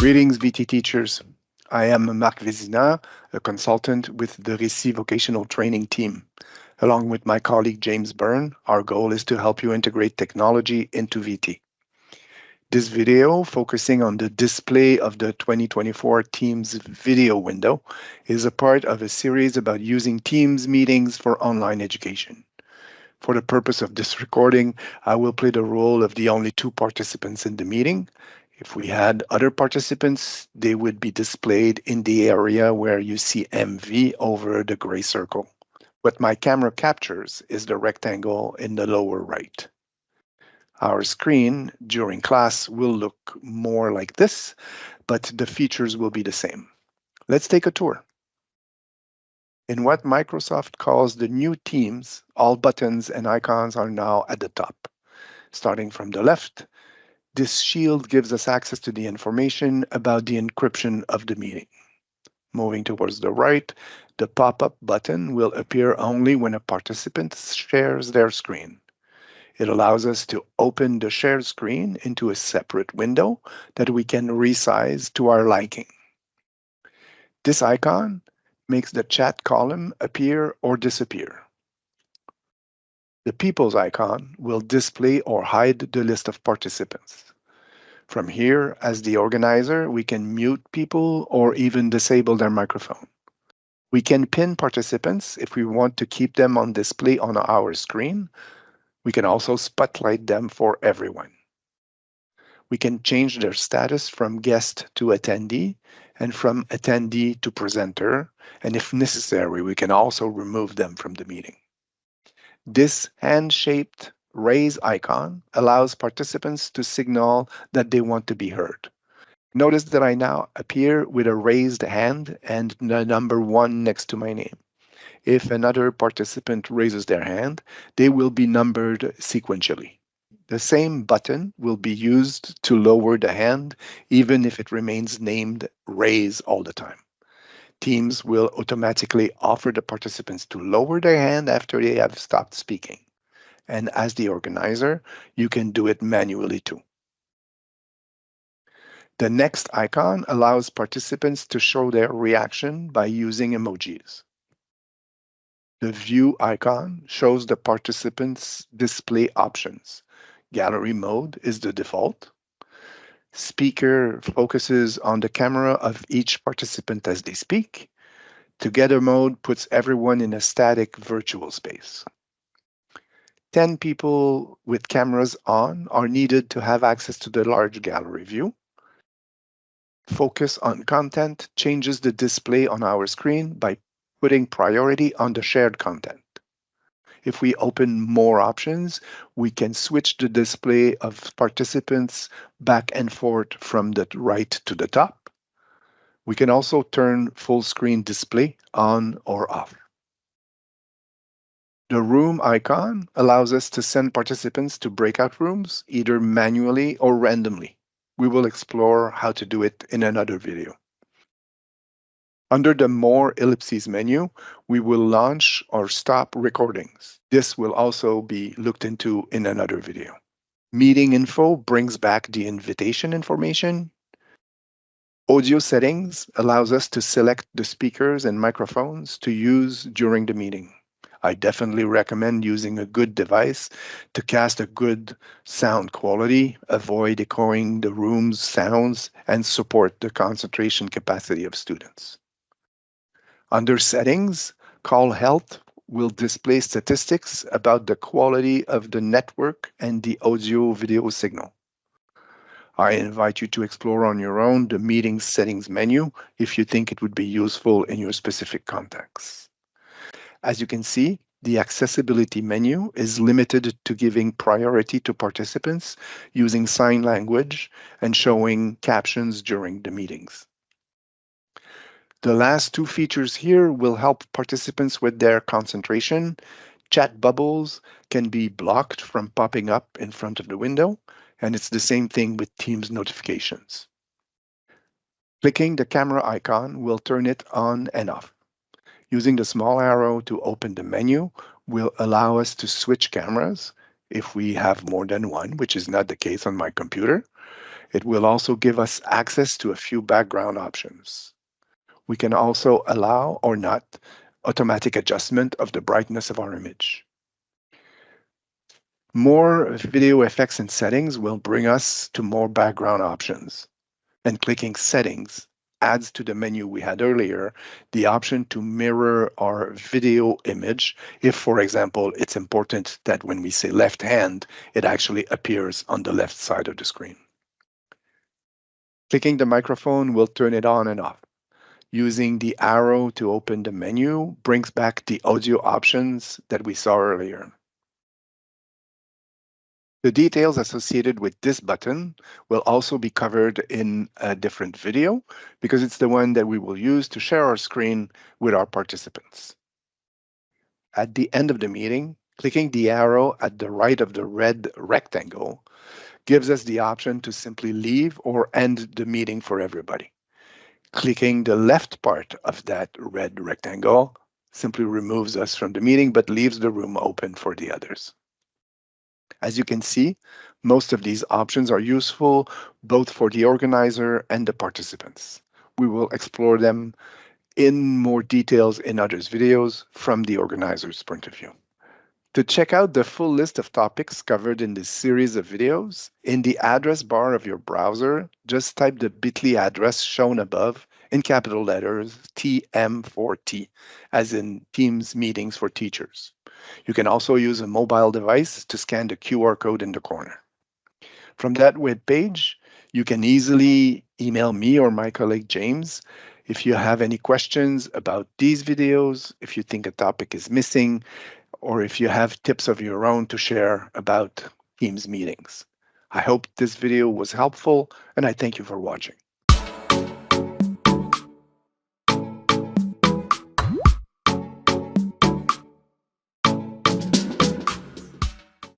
Greetings, VT teachers. I am Marc Vézina, a consultant with the Récit Vocational Training team. Along with my colleague James Byrne, our goal is to help you integrate technology into VT. This video, focusing on the display of the 2024 Teams video window, is a part of a series about using Teams meetings for online education. For the purpose of this recording, I will play the role of the only two participants in the meeting. If we had other participants, they would be displayed in the area where you see MV over the gray circle. What my camera captures is the rectangle in the lower right. Our screen during class will look more like this, but the features will be the same. Let's take a tour. In what Microsoft calls the new Teams, all buttons and icons are now at the top. Starting from the left, this shield gives us access to the information about the encryption of the meeting. Moving towards the right, the pop-up button will appear only when a participant shares their screen. It allows us to open the shared screen into a separate window that we can resize to our liking. This icon makes the chat column appear or disappear. The People's icon will display or hide the list of participants. From here, as the organizer, we can mute people or even disable their microphone. We can pin participants if we want to keep them on display on our screen. We can also spotlight them for everyone. We can change their status from guest to attendee and from attendee to presenter, and if necessary, we can also remove them from the meeting. This hand-shaped raise icon allows participants to signal that they want to be heard. Notice that I now appear with a raised hand and the number 1 next to my name. If another participant raises their hand, they will be numbered sequentially. The same button will be used to lower the hand, even if it remains named raise all the time. Teams will automatically offer the participants to lower their hand after they have stopped speaking. And as the organizer, you can do it manually too. The next icon allows participants to show their reaction by using emojis. The view icon shows the participants' display options. Gallery mode is the default. Speaker focuses on the camera of each participant as they speak. Together mode puts everyone in a static virtual space. 10 people with cameras on are needed to have access to the large gallery view. Focus on content changes the display on our screen by putting priority on the shared content. If we open more options, we can switch the display of participants back and forth from the right to the top. We can also turn full screen display on or off. The room icon allows us to send participants to breakout rooms, either manually or randomly. We will explore how to do it in another video. Under the More Ellipses menu, we will launch or stop recordings. This will also be looked into in another video. Meeting info brings back the invitation information. Audio settings allows us to select the speakers and microphones to use during the meeting. I definitely recommend using a good device to cast a good sound quality, avoid echoing the room's sounds, and support the concentration capacity of students. Under Settings, Call Health will display statistics about the quality of the network and the audio-video signal. I invite you to explore on your own the Meeting Settings menu if you think it would be useful in your specific context. As you can see, the accessibility menu is limited to giving priority to participants using sign language and showing captions during the meetings. The last two features here will help participants with their concentration. Chat bubbles can be blocked from popping up in front of the window, and it's the same thing with Teams notifications. Clicking the camera icon will turn it on and off. Using the small arrow to open the menu will allow us to switch cameras if we have more than one, which is not the case on my computer. It will also give us access to a few background options. We can also allow or not automatic adjustment of the brightness of our image. More video effects and settings will bring us to more background options. And clicking Settings adds to the menu we had earlier the option to mirror our video image if, for example, it's important that when we say left hand, it actually appears on the left side of the screen. Clicking the microphone will turn it on and off. Using the arrow to open the menu brings back the audio options that we saw earlier. The details associated with this button will also be covered in a different video because it's the one that we will use to share our screen with our participants. At the end of the meeting, clicking the arrow at the right of the red rectangle gives us the option to simply leave or end the meeting for everybody. Clicking the left part of that red rectangle simply removes us from the meeting but leaves the room open for the others. As you can see, most of these options are useful both for the organizer and the participants. We will explore them in more details in others' videos from the organizer's point of view. To check out the full list of topics covered in this series of videos, in the address bar of your browser, just type the bit.ly address shown above in capital letters TM4T, as in Teams Meetings for Teachers. You can also use a mobile device to scan the QR code in the corner. From that web page, you can easily email me or my colleague James if you have any questions about these videos, if you think a topic is missing, or if you have tips of your own to share about Teams meetings. I hope this video was helpful, and I thank you for watching.